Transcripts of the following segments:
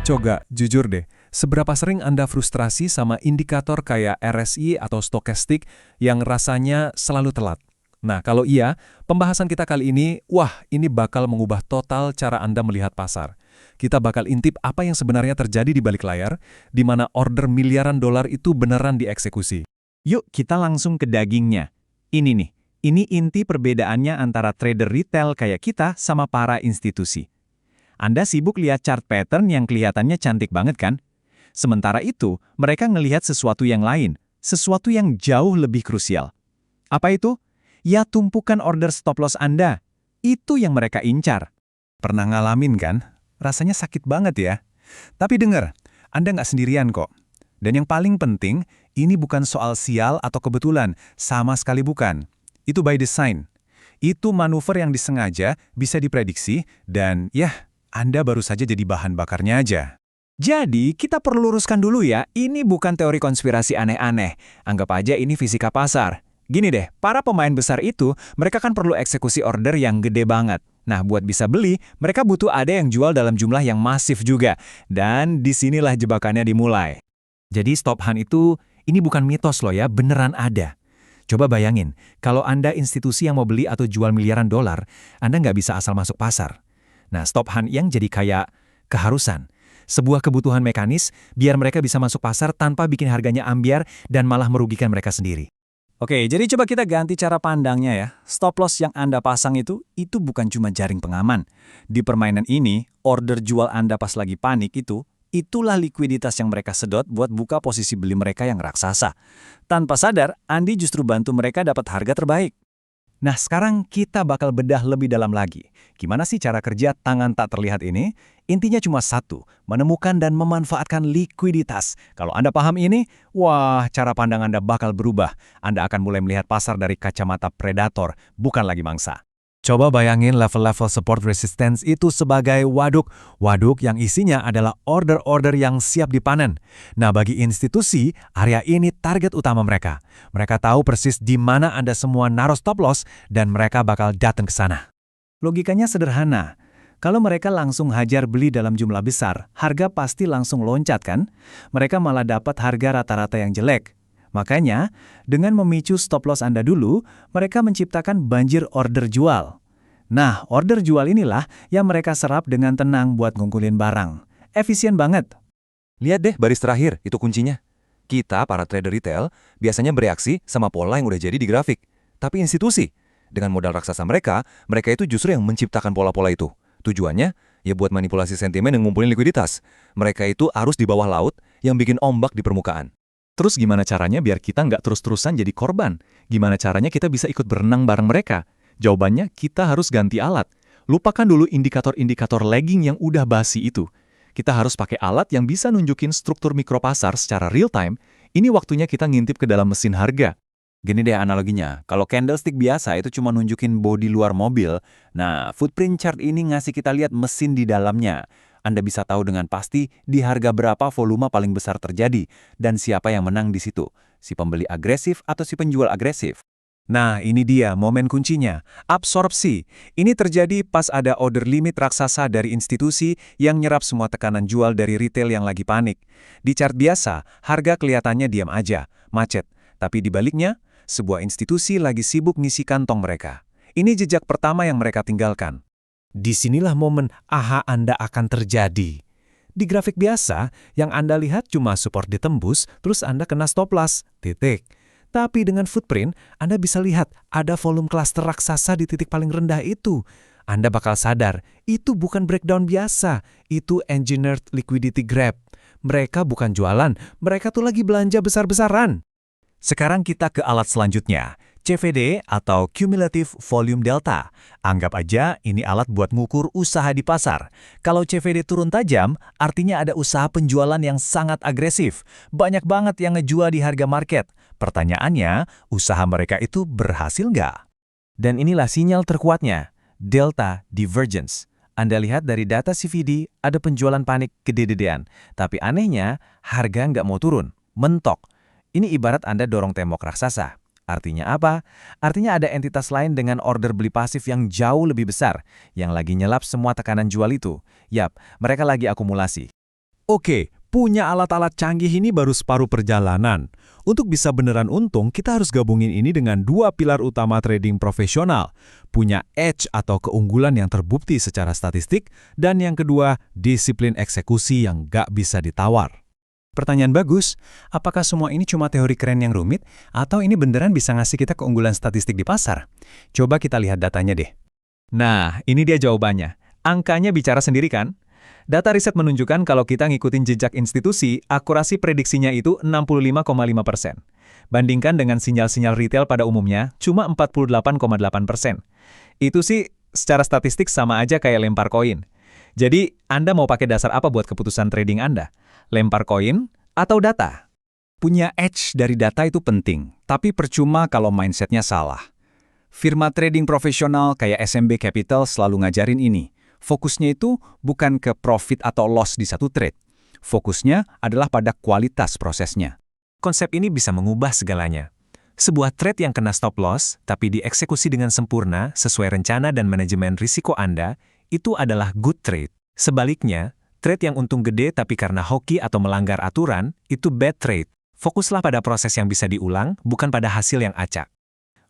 Coba, jujur deh, seberapa sering Anda frustrasi sama indikator kayak RSI atau stokastik yang rasanya selalu telat? Nah, kalau iya, pembahasan kita kali ini, wah, ini bakal mengubah total cara Anda melihat pasar. Kita bakal intip apa yang sebenarnya terjadi di balik layar, di mana order miliaran dolar itu beneran dieksekusi. Yuk kita langsung ke dagingnya. Ini nih, ini inti perbedaannya antara trader retail kayak kita sama para institusi. Anda sibuk lihat chart pattern yang kelihatannya cantik banget kan? Sementara itu, mereka ngelihat sesuatu yang lain, sesuatu yang jauh lebih krusial. Apa itu? Ya tumpukan order stop loss Anda. Itu yang mereka incar. Pernah ngalamin kan? Rasanya sakit banget ya. Tapi dengar, Anda nggak sendirian kok. Dan yang paling penting, ini bukan soal sial atau kebetulan, sama sekali bukan. Itu by design. Itu manuver yang disengaja, bisa diprediksi, dan ya, Anda baru saja jadi bahan bakarnya aja. Jadi, kita perlu luruskan dulu ya, ini bukan teori konspirasi aneh-aneh. Anggap aja ini fisika pasar. Gini deh, para pemain besar itu, mereka kan perlu eksekusi order yang gede banget. Nah, buat bisa beli, mereka butuh ada yang jual dalam jumlah yang masif juga. Dan disinilah jebakannya dimulai. Jadi stop hunt itu, ini bukan mitos loh ya, beneran ada. Coba bayangin, kalau Anda institusi yang mau beli atau jual miliaran dolar, Anda nggak bisa asal masuk pasar. Nah, stop hunt yang jadi kayak keharusan. Sebuah kebutuhan mekanis biar mereka bisa masuk pasar tanpa bikin harganya ambyar dan malah merugikan mereka sendiri. Oke, jadi coba kita ganti cara pandangnya ya. Stop loss yang Anda pasang itu bukan cuma jaring pengaman. Di permainan ini, order jual Anda pas lagi panik itulah likuiditas yang mereka sedot buat buka posisi beli mereka yang raksasa. Tanpa sadar, Andi justru bantu mereka dapat harga terbaik. Nah, sekarang kita bakal bedah lebih dalam lagi. Gimana sih cara kerja tangan tak terlihat ini? Intinya cuma satu, menemukan dan memanfaatkan likuiditas. Kalau Anda paham ini, wah, cara pandang Anda bakal berubah. Anda akan mulai melihat pasar dari kacamata predator, bukan lagi mangsa. Coba bayangin level-level support resistance itu sebagai waduk. Waduk yang isinya adalah order-order yang siap dipanen. Nah, bagi institusi, area ini target utama mereka. Mereka tahu persis di mana Anda semua naruh stop loss dan mereka bakal datang ke sana. Logikanya sederhana. Kalau mereka langsung hajar beli dalam jumlah besar, harga pasti langsung loncat kan? Mereka malah dapat harga rata-rata yang jelek. Makanya, dengan memicu stop loss Anda dulu, mereka menciptakan banjir order jual. Nah, order jual inilah yang mereka serap dengan tenang buat ngumpulin barang. Efisien banget. Lihat deh baris terakhir, itu kuncinya. Kita, para trader retail, biasanya bereaksi sama pola yang udah jadi di grafik. Tapi institusi, dengan modal raksasa mereka itu justru yang menciptakan pola-pola itu. Tujuannya, ya buat manipulasi sentimen dan ngumpulin likuiditas. Mereka itu arus di bawah laut yang bikin ombak di permukaan. Terus gimana caranya biar kita nggak terus-terusan jadi korban? Gimana caranya kita bisa ikut berenang bareng mereka? Jawabannya, kita harus ganti alat. Lupakan dulu indikator-indikator lagging yang udah basi itu. Kita harus pakai alat yang bisa nunjukin struktur mikropasar secara real time. Ini waktunya kita ngintip ke dalam mesin harga. Gini deh analoginya, kalau candlestick biasa itu cuma nunjukin bodi luar mobil, nah footprint chart ini ngasih kita lihat mesin di dalamnya. Anda bisa tahu dengan pasti di harga berapa volume paling besar terjadi dan siapa yang menang di situ, si pembeli agresif atau si penjual agresif. Nah, ini dia momen kuncinya, absorpsi. Ini terjadi pas ada order limit raksasa dari institusi yang nyerap semua tekanan jual dari retail yang lagi panik. Di chart biasa, harga kelihatannya diam aja, macet. Tapi di baliknya, sebuah institusi lagi sibuk ngisi kantong mereka. Ini jejak pertama yang mereka tinggalkan. Disinilah momen aha Anda akan terjadi. Di grafik biasa, yang Anda lihat cuma support ditembus, terus Anda kena stop loss, titik. Tapi dengan footprint, Anda bisa lihat ada volume cluster raksasa di titik paling rendah itu. Anda bakal sadar, itu bukan breakdown biasa, itu engineered liquidity grab. Mereka bukan jualan, mereka tuh lagi belanja besar-besaran. Sekarang kita ke alat selanjutnya, CVD atau Cumulative Volume Delta. Anggap aja ini alat buat ngukur usaha di pasar. Kalau CVD turun tajam, artinya ada usaha penjualan yang sangat agresif. Banyak banget yang ngejual di harga market. Pertanyaannya, usaha mereka itu berhasil nggak? Dan inilah sinyal terkuatnya, Delta Divergence. Anda lihat dari data CVD ada penjualan panik gede-gedean. Tapi anehnya, harga nggak mau turun, mentok. Ini ibarat Anda dorong tembok raksasa. Artinya apa? Artinya ada entitas lain dengan order beli pasif yang jauh lebih besar, yang lagi nyelap semua tekanan jual itu. Yap, mereka lagi akumulasi. Oke, punya alat-alat canggih ini baru separuh perjalanan. Untuk bisa beneran untung, kita harus gabungin ini dengan dua pilar utama trading profesional. Punya edge atau keunggulan yang terbukti secara statistik, dan yang kedua, disiplin eksekusi yang gak bisa ditawar. Pertanyaan bagus, apakah semua ini cuma teori keren yang rumit, atau ini beneran bisa ngasih kita keunggulan statistik di pasar? Coba kita lihat datanya deh. Nah, ini dia jawabannya. Angkanya bicara sendiri kan? Data riset menunjukkan kalau kita ngikutin jejak institusi, akurasi prediksinya itu 65,5%. Bandingkan dengan sinyal-sinyal retail pada umumnya, cuma 48,8%. Itu sih secara statistik sama aja kayak lempar koin. Jadi, Anda mau pakai dasar apa buat keputusan trading Anda? Lempar koin atau data? Punya edge dari data itu penting, tapi percuma kalau mindsetnya salah. Firma trading profesional kayak SMB Capital selalu ngajarin ini. Fokusnya itu bukan ke profit atau loss di satu trade. Fokusnya adalah pada kualitas prosesnya. Konsep ini bisa mengubah segalanya. Sebuah trade yang kena stop loss, tapi dieksekusi dengan sempurna sesuai rencana dan manajemen risiko Anda, itu adalah good trade. Sebaliknya, trade yang untung gede tapi karena hoki atau melanggar aturan, itu bad trade. Fokuslah pada proses yang bisa diulang, bukan pada hasil yang acak.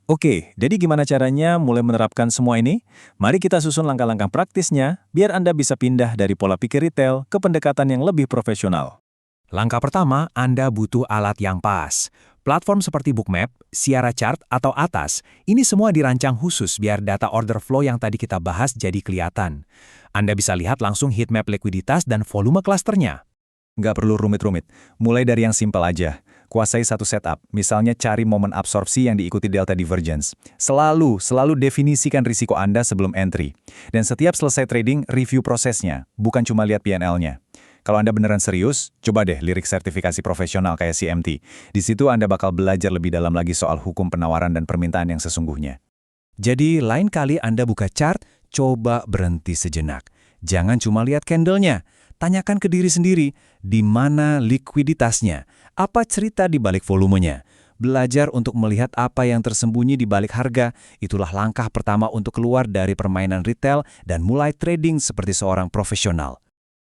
Oke, jadi gimana caranya mulai menerapkan semua ini? Mari kita susun langkah-langkah praktisnya, biar Anda bisa pindah dari pola pikir retail ke pendekatan yang lebih profesional. Langkah pertama, Anda butuh alat yang pas. Platform seperti Bookmap, Sierra Chart, atau Atas, ini semua dirancang khusus biar data order flow yang tadi kita bahas jadi kelihatan. Anda bisa lihat langsung heatmap likuiditas dan volume klasternya. Nggak perlu rumit-rumit, mulai dari yang simpel aja. Kuasai satu setup, misalnya cari momen absorpsi yang diikuti delta divergence. Selalu definisikan risiko Anda sebelum entry. Dan setiap selesai trading, review prosesnya, bukan cuma lihat P&L-nya. Kalau Anda beneran serius, coba deh lirik sertifikasi profesional kayak CMT. Di situ Anda bakal belajar lebih dalam lagi soal hukum penawaran dan permintaan yang sesungguhnya. Jadi, lain kali Anda buka chart, coba berhenti sejenak. Jangan cuma lihat candle-nya. Tanyakan ke diri sendiri, di mana likuiditasnya? Apa cerita di balik volumenya? Belajar untuk melihat apa yang tersembunyi di balik harga, itulah langkah pertama untuk keluar dari permainan retail dan mulai trading seperti seorang profesional.